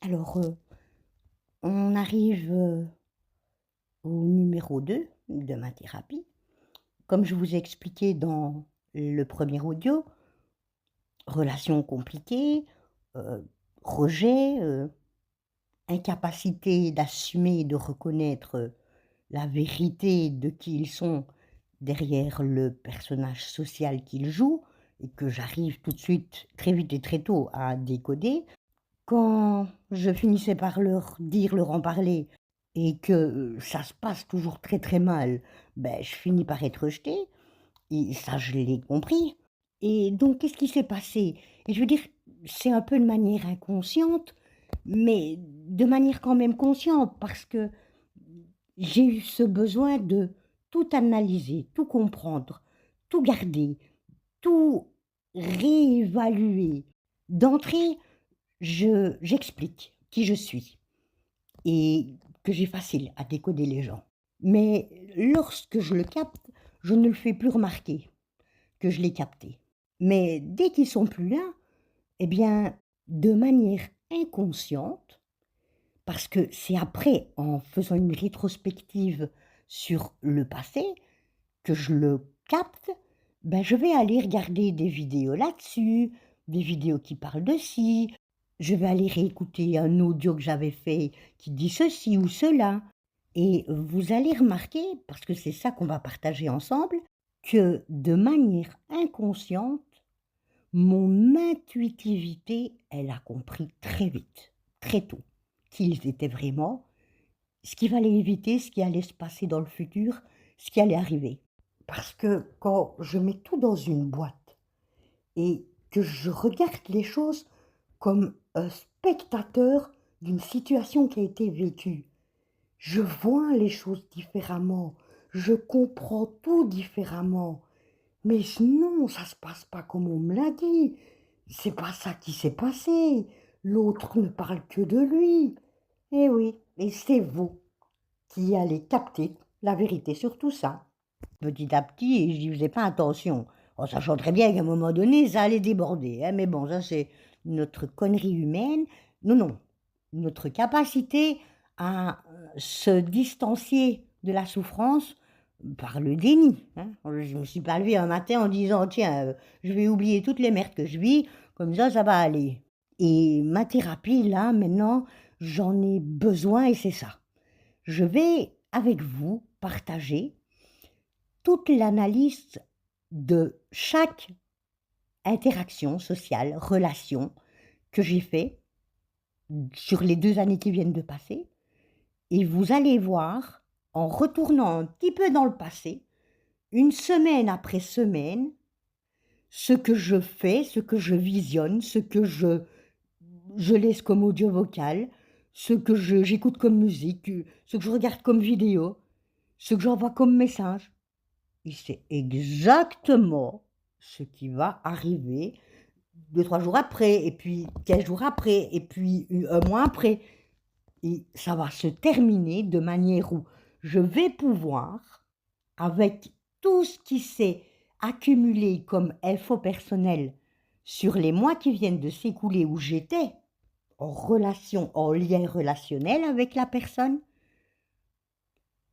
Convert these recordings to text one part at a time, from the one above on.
Alors, on arrive, au numéro 2 de ma thérapie. Comme je vous ai expliqué dans le premier audio, relation compliquée, heu, rejet, incapacité d'assumer et de reconnaître, la vérité de qui ils sont derrière le personnage social qu'ils jouent et que j'arrive tout de suite, très vite et très tôt à décoder. Quand je finissais par leur en parler et que, ça se passe toujours très, très mal, ben, je finis par être rejetée et ça, je l'ai compris et donc qu'est-ce qui s'est passé? Et je veux dire, c'est un peu de manière inconsciente, mais de manière quand même consciente parce que j'ai eu ce besoin de tout analyser, tout comprendre, tout garder, tout réévaluer. D'entrée, j'explique qui je suis et que j'ai facile à décoder les gens. Mais lorsque je le capte, je ne le fais plus remarquer que je l'ai capté. Mais dès qu'ils sont plus là, eh bien, de manière inconsciente, parce que c'est après, en faisant une rétrospective sur le passé, que je le capte, ben, je vais aller regarder des vidéos là-dessus, des vidéos qui parlent de ci, je vais aller réécouter un audio que j'avais fait qui dit ceci ou cela et vous allez remarquer, parce que c'est ça qu'on va partager ensemble, que de manière inconsciente, mon intuitivité, elle a compris très vite, très tôt, qu'ils étaient vraiment, ce qu'il fallait éviter, ce qui allait se passer dans le futur, ce qui allait arriver. Parce que quand je mets tout dans une boîte et que je regarde les choses comme un spectateur d'une situation qui a été vécue, je vois les choses différemment, je comprends tout différemment. Mais non, ça se passe pas comme on me l'a dit. C'est pas ça qui s'est passé. L'autre ne parle que de lui. Eh oui, et c'est vous qui allez capter la vérité sur tout ça. Petit à petit, et j'y faisais pas attention, en sachant très bien qu'à un moment donné, ça allait déborder, hein, mais bon, ça c'est notre connerie humaine. Non, non, notre capacité à, se distancier de la souffrance par le déni, hein. Je me suis pas levée un matin en disant: «Tiens, je vais oublier toutes les merdes que je vis, comme ça va aller» et ma thérapie là, maintenant, j'en ai besoin et c'est ça. Je vais, avec vous, partager toute l'analyse de chaque interaction sociale, relation que j'ai fait sur les 2 années qui viennent de passer et vous allez voir, en retournant un petit peu dans le passé, une semaine après semaine, ce que je fais, ce que je visionne, ce que je laisse comme audio vocal, ce que j'écoute comme musique, ce que je regarde comme vidéo, ce que j'envoie comme message. Et c'est exactement ce qui va arriver 2-3 jours après, et puis 15 jours après, et puis un mois après. Et ça va se terminer de manière où je vais pouvoir, avec tout ce qui s'est accumulé comme info personnelle sur les mois qui viennent de s'écouler où j'étais en relation, en lien relationnel avec la personne,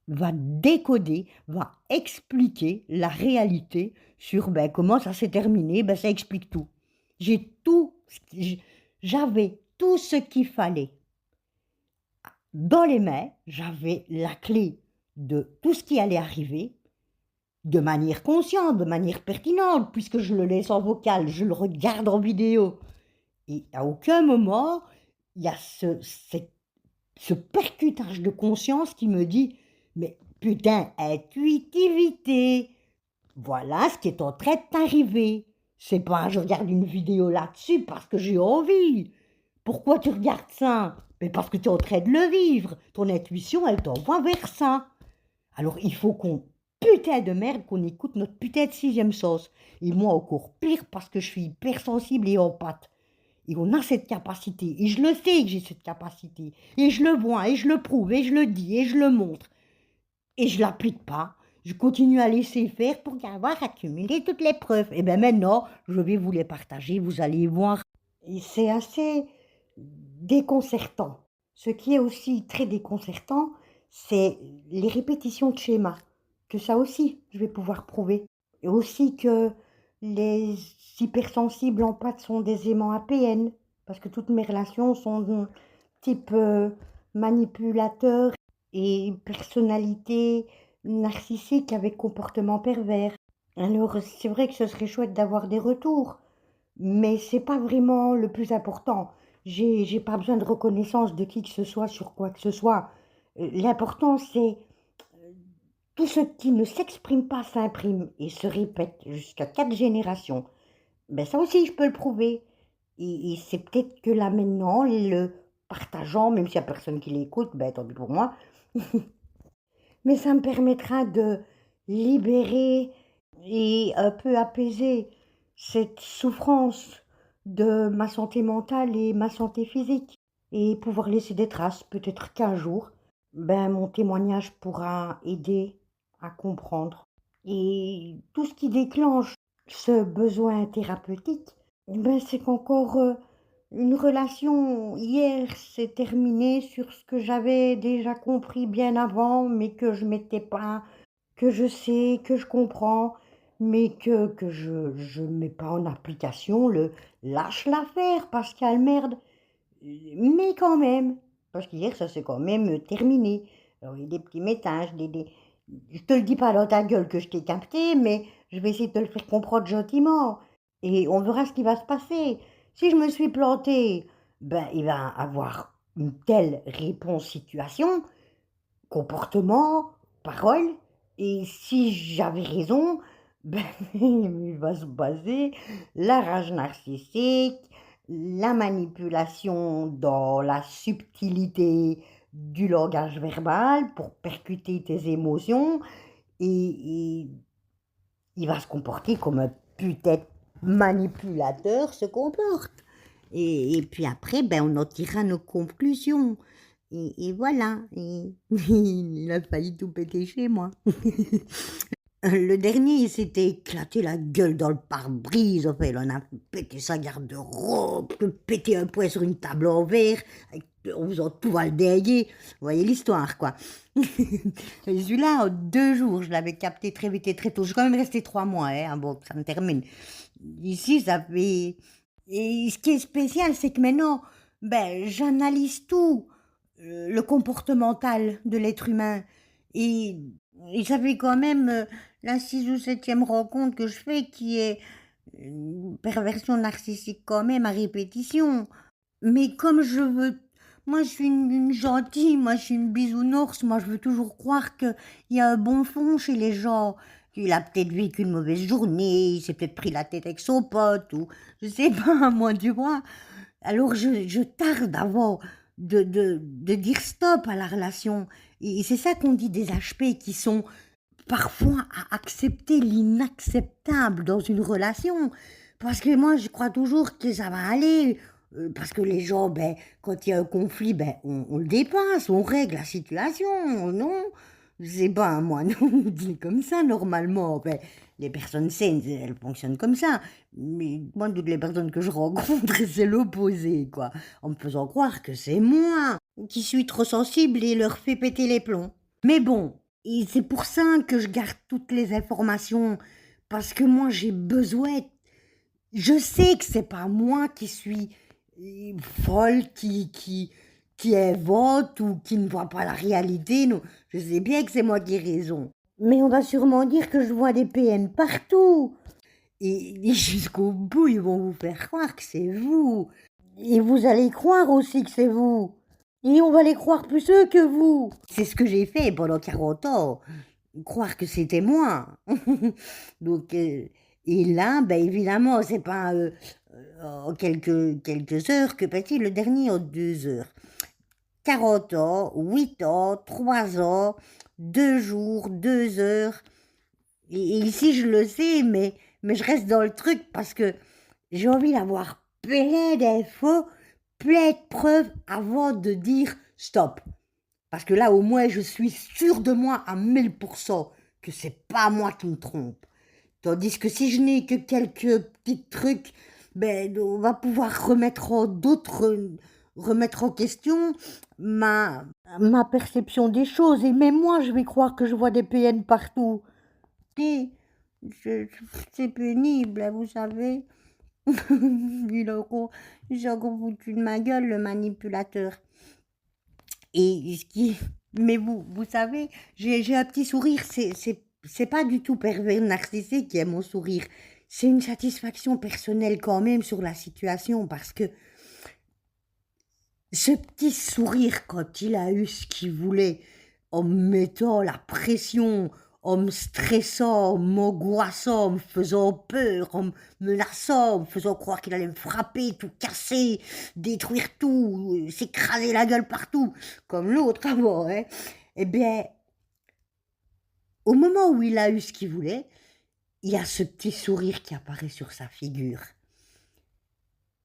va décoder, va expliquer la réalité sur, ben, comment ça s'est terminé, ben, ça explique tout. J'ai tout ce qui j'avais tout ce qu'il fallait. Dans les mains, j'avais la clé de tout ce qui allait arriver, de manière consciente, de manière pertinente, puisque je le laisse en vocal, je le regarde en vidéo et à aucun moment, il y a ce percutage de conscience qui me dit: «Mais putain, intuitivité, voilà ce qui est en train de t'arriver. C'est pas je regarde une vidéo là-dessus parce que j'ai envie. Pourquoi tu regardes ça? Mais parce que tu es en train de le vivre. Ton intuition, elle t'envoie vers ça. Alors il faut qu'on putain de merde qu'on écoute notre putain de sixième sens. Et moi encore pire parce que je suis hypersensible et empathe. Et on a cette capacité. Et je le sais que j'ai cette capacité. Et je le vois, et je le prouve, et je le dis, et je le montre. Et je l'applique pas. Je continue à laisser faire pour avoir accumulé toutes les preuves. Et bien maintenant, je vais vous les partager, vous allez voir. Et c'est assez déconcertant. Ce qui est aussi très déconcertant, c'est les répétitions de schémas, que ça aussi, je vais pouvoir prouver. Et aussi que les hypersensibles empathes sont des aimants APN, parce que toutes mes relations sont de type manipulateur et personnalité narcissique avec comportement pervers. Alors c'est vrai que ce serait chouette d'avoir des retours, mais c'est pas vraiment le plus important. J'ai pas besoin de reconnaissance de qui que ce soit sur quoi que ce soit. L'important c'est tout ce qui ne s'exprime pas s'imprime et se répète jusqu'à 4 générations. Ben ça aussi je peux le prouver. Et c'est peut-être que là maintenant, le partageant, même s'il y a personne qui l'écoute, ben tant pis pour moi, mais ça me permettra de libérer et un peu apaiser cette souffrance de ma santé mentale et ma santé physique et pouvoir laisser des traces. Peut-être qu'un jour, ben, mon témoignage pourra aider à comprendre. Et tout ce qui déclenche ce besoin thérapeutique, ben, c'est qu'encore une relation hier s'est terminée sur ce que j'avais déjà compris bien avant, mais que je mettais pas, que je sais, que je comprends, mais que je mets pas en application le lâche l'affaire, Pascal, merde. Mais quand même, parce qu'hier ça s'est quand même terminé. Alors il y a des petits messages, je te le dis pas dans ta gueule que je t'ai capté, mais je vais essayer de te le faire comprendre gentiment. Et on verra ce qui va se passer. Si je me suis plantée, ben il va avoir une telle réponse situation, comportement, parole. Et si j'avais raison, ben, il va se baser la rage narcissique, la manipulation dans la subtilité du langage verbal pour percuter tes émotions et il va se comporter comme un putain de manipulateur se comporte. Et puis après, ben, on en tirera nos conclusions. Et voilà, et il a failli tout péter chez moi. Le dernier, il s'était éclaté la gueule dans le pare-brise. Enfin, il en a pété sa garde-robe, pété un poing sur une table en verre, en faisant tout valdéguer. Vous voyez l'histoire, quoi. Et celui-là, en 2 jours, je l'avais capté très vite et très tôt. Je suis quand même restée 3 mois, hein, bon, ça me termine. Ici, ça fait... Et ce qui est spécial, c'est que maintenant, ben, j'analyse tout, le comportemental de l'être humain. Et, et ça fait quand même la 6e ou 7e rencontre que je fais qui est une perversion narcissique quand même à répétition. Mais comme je veux... Moi, je suis une gentille, moi, je suis une bisounours, moi, je veux toujours croire qu'il y a un bon fond chez les gens. Il a peut-être vécu une mauvaise journée, il s'est peut-être pris la tête avec son pote, ou je sais pas, moi, tu vois. Alors, je tarde avant de dire stop à la relation. Et c'est ça qu'on dit des HP qui sont parfois à accepter l'inacceptable dans une relation. Parce que moi, je crois toujours que ça va aller. Parce que les gens, ben, quand il y a un conflit, ben, on le dépasse, on règle la situation, non? Je sais pas, moi, non, on dit comme ça, normalement. Ben, les personnes saines, elles fonctionnent comme ça. Mais moi, toutes les personnes que je rencontre, c'est l'opposé, quoi. En me faisant croire que c'est moi qui suis trop sensible et leur fais péter les plombs. Mais bon, et c'est pour ça que je garde toutes les informations, parce que moi j'ai besoin. Je sais que c'est pas moi qui suis folle, qui invente ou qui ne voit pas la réalité. Non, je sais bien que c'est moi qui ai raison. Mais on va sûrement dire que je vois des PN partout. Et jusqu'au bout, ils vont vous faire croire que c'est vous. Et vous allez croire aussi que c'est vous. Et on va les croire plus eux que vous. C'est ce que j'ai fait pendant 40 ans. Croire que c'était moi. Donc, et là, ben évidemment, c'est pas en quelques heures que petit, le dernier en 2 heures. 40 ans, 8 ans, 3 ans, 2 jours, 2 heures. Et ici, je le sais, mais je reste dans le truc parce que j'ai envie d'avoir plein d'infos, plein de preuves avant de dire stop. Parce que là, au moins, je suis sûre de moi à 1000% que c'est pas moi qui me trompe. Tandis que si je n'ai que quelques petits trucs, ben, on va pouvoir remettre en d'autres remettre en question ma perception des choses. Et même moi, je vais croire que je vois des PN partout. Et c'est pénible, hein, vous savez. Il a encore foutu de ma gueule, le manipulateur. Et ce qui... Mais vous savez, j'ai un petit sourire, c'est pas du tout pervers narcissique qui est mon sourire. C'est une satisfaction personnelle quand même sur la situation, parce que ce petit sourire quand il a eu ce qu'il voulait, en me mettant la pression, en me stressant, en m'angoissant, en me faisant peur, en me menaçant, en me faisant croire qu'il allait me frapper, tout casser, détruire tout, s'écraser la gueule partout, comme l'autre avant, hein. Eh bien, au moment où il a eu ce qu'il voulait, il y a ce petit sourire qui apparaît sur sa figure.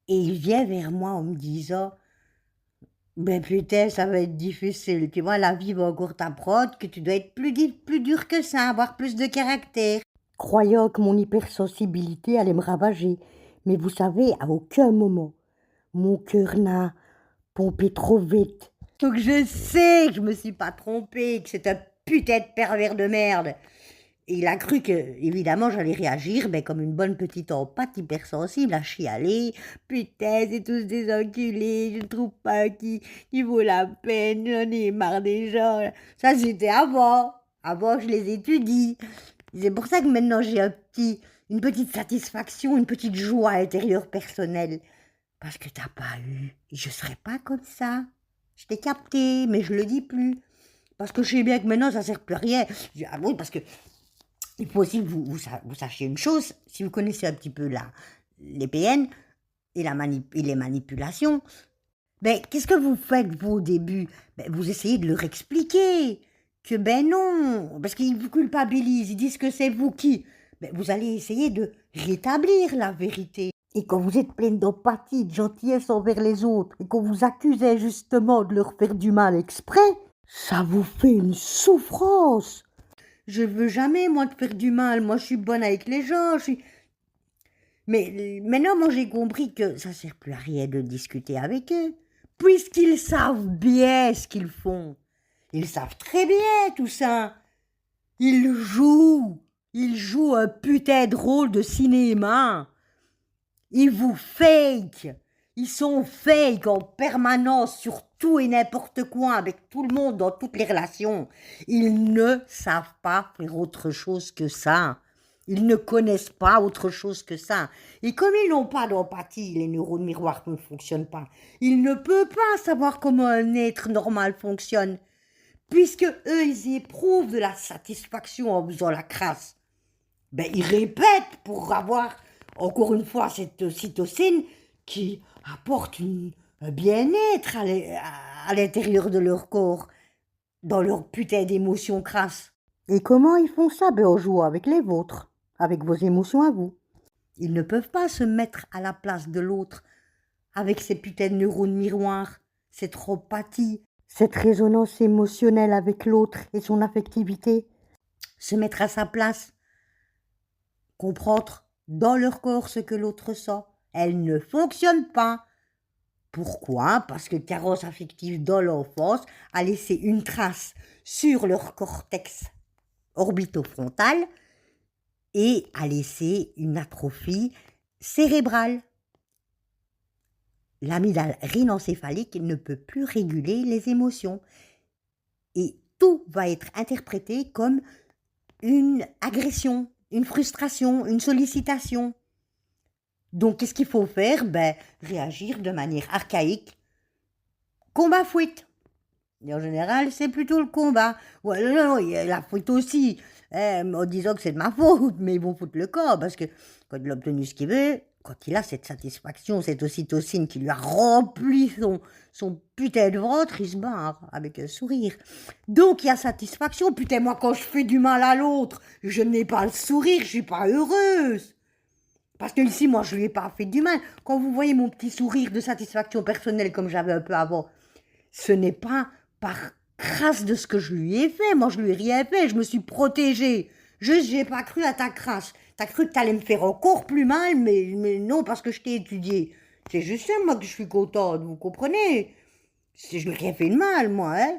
Et il vient vers moi en me disant: ben putain, ça va être difficile, tu vois, la vie va encore t'apprendre que tu dois être plus dur que ça, avoir plus de caractère. Croyant que mon hypersensibilité allait me ravager. Mais vous savez, à aucun moment, mon cœur n'a pompé trop vite. Donc je sais que je me suis pas trompée, que c'est un putain de pervers de merde. Et il a cru que, évidemment, j'allais réagir comme une bonne petite empathe hypersensible, à chialer. Putain, c'est tous des enculés, je ne trouve pas qui vaut la peine, j'en ai marre des gens. Ça, c'était avant. Avant, je les étudie. C'est pour ça que maintenant, j'ai une petite satisfaction, une petite joie intérieure personnelle. Parce que t'as pas eu. Je serais pas comme ça. Je t'ai capté, mais je le dis plus. Parce que je sais bien que maintenant, ça sert plus à rien. Ah oui, parce que il faut aussi que vous sachiez une chose, si vous connaissez un petit peu les PN et les manipulations, qu'est-ce que vous faites, vous, au début? Vous essayez de leur expliquer que non, parce qu'ils vous culpabilisent, ils disent que c'est vous qui. Vous allez essayer de rétablir la vérité. Et quand vous êtes pleine d'empathie, de gentillesse envers les autres, et qu'on vous accusait justement de leur faire du mal exprès, ça vous fait une souffrance. Je veux jamais, moi, te faire du mal. Moi, je suis bonne avec les gens. Mais maintenant, moi, j'ai compris que ça sert plus à rien de discuter avec eux, puisqu'ils savent bien ce qu'ils font. Ils savent très bien tout ça. Ils jouent un putain de rôle de cinéma. Ils vous fake. Ils sont fake en permanence sur tout et n'importe quoi, avec tout le monde, dans toutes les relations. Ils ne savent pas faire autre chose que ça. Ils ne connaissent pas autre chose que ça. Et comme ils n'ont pas d'empathie, les neurones miroirs ne fonctionnent pas. Ils ne peuvent pas savoir comment un être normal fonctionne, puisque eux, ils éprouvent de la satisfaction en faisant la crasse. Ils répètent pour avoir, encore une fois, cette ocytocine qui apporte un bien-être à l'intérieur de leur corps, dans leur putain d'émotions crasses. Et comment ils font ça? En jouant avec les vôtres, avec vos émotions à vous. Ils ne peuvent pas se mettre à la place de l'autre avec ces putains de neurones miroirs, cette empathie, cette résonance émotionnelle avec l'autre et son affectivité. Se mettre à sa place, comprendre dans leur corps ce que l'autre sent. Elle ne fonctionne pas. Pourquoi? Parce que carence affective dans l'enfance a laissé une trace sur leur cortex orbitofrontal et a laissé une atrophie cérébrale. L'amygdale rhinencéphalique ne peut plus réguler les émotions et tout va être interprété comme une agression, une frustration, une sollicitation. Donc, qu'est-ce qu'il faut faire? Réagir de manière archaïque. Combat-fuite. Et en général, c'est plutôt le combat. Ouais, non, il y a la fuite aussi. En disant que c'est de ma faute, mais ils vont foutre le corps. Parce que quand il a obtenu ce qu'il veut, quand il a cette satisfaction, cette ocytocine qui lui a rempli son putain de ventre, il se barre avec un sourire. Donc, il y a satisfaction. Putain, moi, quand je fais du mal à l'autre, je n'ai pas le sourire, je suis pas heureuse. Parce que ici, moi, je lui ai pas fait du mal. Quand vous voyez mon petit sourire de satisfaction personnelle comme j'avais un peu avant, ce n'est pas par crasse de ce que je lui ai fait. Moi, je lui ai rien fait. Je me suis protégée. Juste, j'ai pas cru à ta crasse. T'as cru que t'allais me faire encore plus mal, mais non, parce que je t'ai étudié. C'est juste ça, moi, que je suis contente, vous comprenez? Je n'ai rien fait de mal, moi, hein.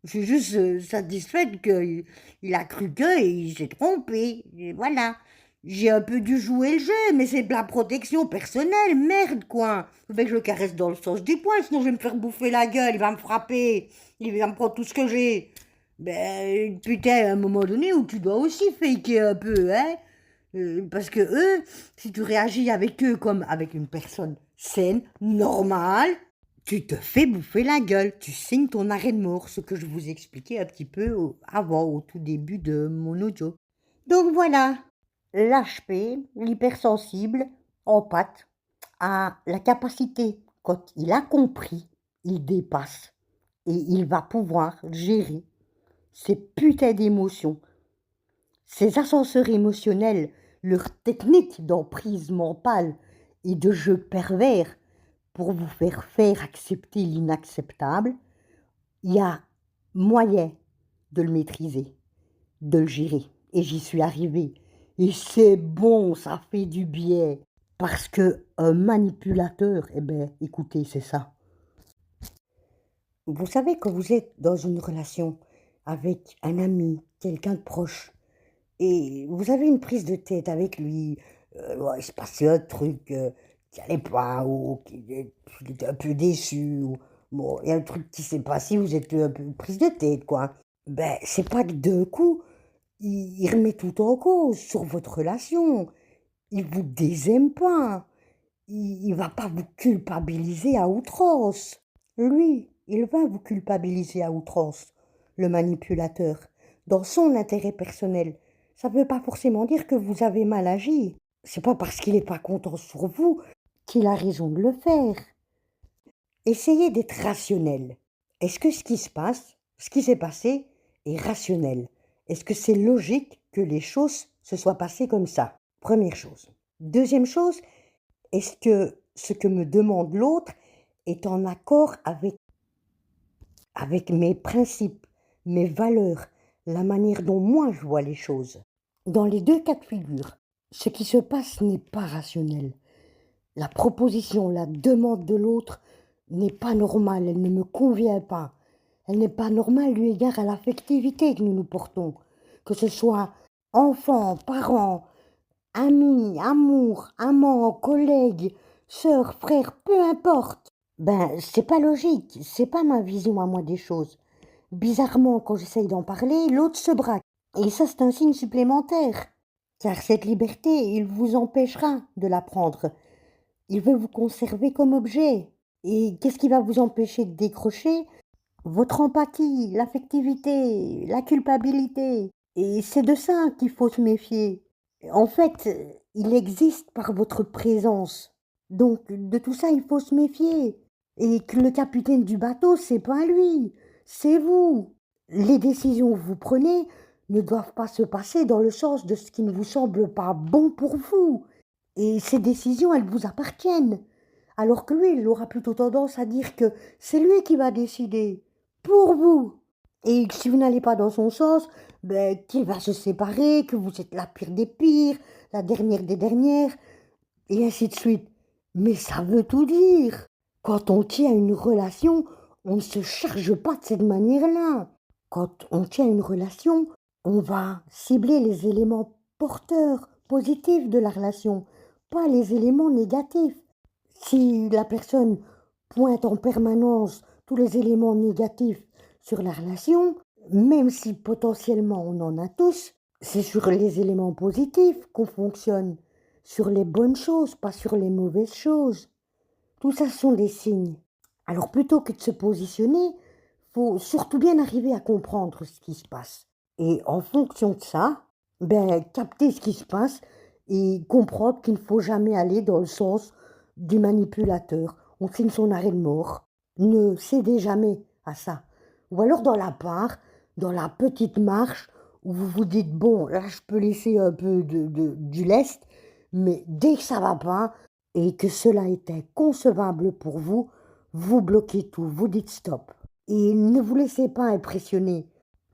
Je suis juste satisfaite qu'il a cru qu'il s'est trompé. Et voilà. J'ai un peu dû jouer le jeu, mais c'est de la protection personnelle, merde, quoi. Faut que je le caresse dans le sens du poing, sinon je vais me faire bouffer la gueule, il va me frapper, il va me prendre tout ce que j'ai. Ben, putain, à un moment donné où tu dois aussi faker un peu, hein. Parce que eux, si tu réagis avec eux comme avec une personne saine, normale, tu te fais bouffer la gueule, tu signes ton arrêt de mort, ce que je vous expliquais un petit peu avant, au tout début de mon audio. Donc voilà, l'HP, l'hypersensible, en pâte, a la capacité, quand il a compris, il dépasse et il va pouvoir gérer ces putains d'émotions, ces ascenseurs émotionnels, leur technique d'emprise mentale et de jeu pervers pour vous faire accepter l'inacceptable. Il y a moyen de le maîtriser, de le gérer. Et j'y suis arrivée. Et c'est bon, ça fait du bien. Parce que un manipulateur, eh ben, écoutez, c'est ça. Vous savez, quand vous êtes dans une relation avec un ami, quelqu'un de proche, et vous avez une prise de tête avec lui, ouais, il se passait un truc qui allait pas, ou qu'il était un peu déçu, ou bon, il y a un truc qui s'est passé, vous êtes un peu prise de tête, quoi. Ben, c'est pas que d'un coup, il remet tout en cause sur votre relation. Il vous désaime pas. Il va pas vous culpabiliser à outrance. Lui, il va vous culpabiliser à outrance, le manipulateur, dans son intérêt personnel. Ça ne veut pas forcément dire que vous avez mal agi. C'est pas parce qu'il n'est pas content sur vous qu'il a raison de le faire. Essayez d'être rationnel. Est-ce que ce qui se passe, ce qui s'est passé, est rationnel? Est-ce que c'est logique que les choses se soient passées comme ça? Première chose. Deuxième chose, est-ce que ce que me demande l'autre est en accord avec mes principes, mes valeurs, la manière dont moi je vois les choses? Dans les deux cas de figure, ce qui se passe n'est pas rationnel. La proposition, la demande de l'autre n'est pas normale, elle ne me convient pas. Elle n'est pas normale eu égard à l'affectivité que nous nous portons. Que ce soit enfants, parents, amis, amour, amants, collègues, sœurs, frères, peu importe. Ben, c'est pas logique, c'est pas ma vision à moi des choses. Bizarrement, quand j'essaye d'en parler, l'autre se braque. Et ça, c'est un signe supplémentaire. Car cette liberté, il vous empêchera de la prendre. Il veut vous conserver comme objet. Et qu'est-ce qui va vous empêcher de décrocher? Votre empathie, l'affectivité, la culpabilité. Et c'est de ça qu'il faut se méfier. En fait, il existe par votre présence. Donc, de tout ça, il faut se méfier. Et que le capitaine du bateau, c'est pas lui, c'est vous. Les décisions que vous prenez ne doivent pas se passer dans le sens de ce qui ne vous semble pas bon pour vous. Et ces décisions, elles vous appartiennent. Alors que lui, il aura plutôt tendance à dire que c'est lui qui va décider pour vous. Et que si vous n'allez pas dans son sens, ben, qu'il va se séparer, que vous êtes la pire des pires, la dernière des dernières, et ainsi de suite. Mais ça veut tout dire. Quand on tient une relation, on ne se charge pas de cette manière-là. Quand on tient une relation, on va cibler les éléments porteurs, positifs de la relation, pas les éléments négatifs. Si la personne pointe en permanence tous les éléments négatifs sur la relation, même si potentiellement on en a tous, c'est sur les éléments positifs qu'on fonctionne, sur les bonnes choses, pas sur les mauvaises choses. Tout ça sont des signes. Alors plutôt que de se positionner, faut surtout bien arriver à comprendre ce qui se passe. Et en fonction de ça, ben, capter ce qui se passe et comprendre qu'il ne faut jamais aller dans le sens du manipulateur. On signe son arrêt de mort. Ne cédez jamais à ça. Ou alors dans la part, dans la petite marche, où vous vous dites, bon, là je peux laisser un peu du lest, mais dès que ça va pas, et que cela est inconcevable pour vous, vous bloquez tout, vous dites stop. Et ne vous laissez pas impressionner,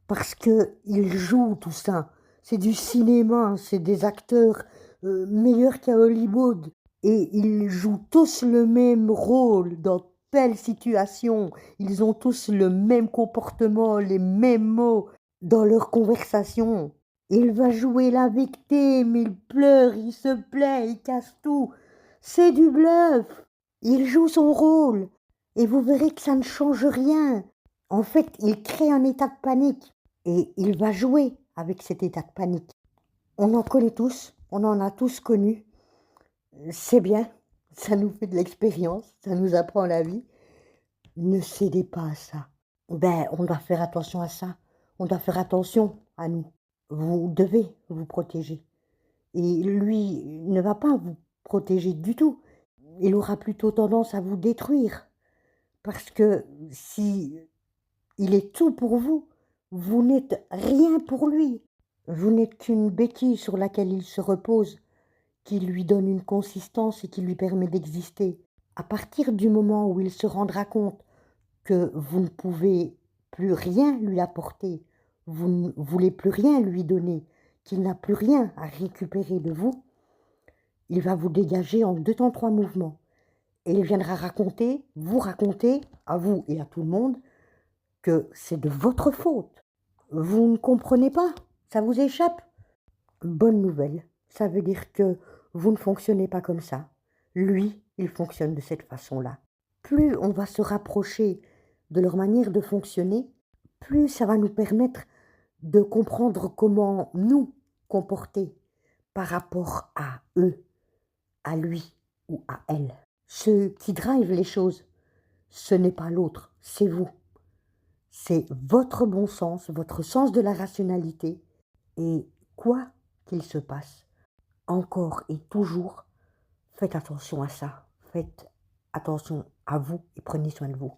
parce qu'ils jouent tout ça. C'est du cinéma, c'est des acteurs meilleurs qu'à Hollywood. et ils jouent tous le même rôle dans telle situation. Ils ont tous le même comportement, les mêmes mots dans leur conversation. Il va jouer la victime, il pleure, il se plaint, il casse tout. C'est du bluff. Il joue son rôle et vous verrez que ça ne change rien. En fait, il crée un état de panique et il va jouer avec cet état de panique. On en connaît tous, on en a tous connu. C'est bien, ça nous fait de l'expérience, ça nous apprend la vie. Ne cédez pas à ça. On doit faire attention à ça. On doit faire attention à nous. Vous devez vous protéger. Et lui ne va pas vous protéger du tout. Il aura plutôt tendance à vous détruire. Parce que si il est tout pour vous, vous n'êtes rien pour lui. Vous n'êtes qu'une béquille sur laquelle il se repose, qui lui donne une consistance et qui lui permet d'exister. À partir du moment où il se rendra compte que vous ne pouvez plus rien lui apporter, vous ne voulez plus rien lui donner, qu'il n'a plus rien à récupérer de vous, il va vous dégager en 2 temps 3 mouvements. Et il viendra vous raconter, à vous et à tout le monde, que c'est de votre faute. Vous ne comprenez pas, ça vous échappe. Bonne nouvelle, ça veut dire que vous ne fonctionnez pas comme ça. Lui, il fonctionne de cette façon-là. Plus on va se rapprocher de leur manière de fonctionner, plus ça va nous permettre de comprendre comment nous comporter par rapport à eux, à lui ou à elle. Ce qui drive les choses, ce n'est pas l'autre, c'est vous. C'est votre bon sens, votre sens de la rationalité. Et quoi qu'il se passe, encore et toujours, faites attention à ça. Faites attention à vous et prenez soin de vous.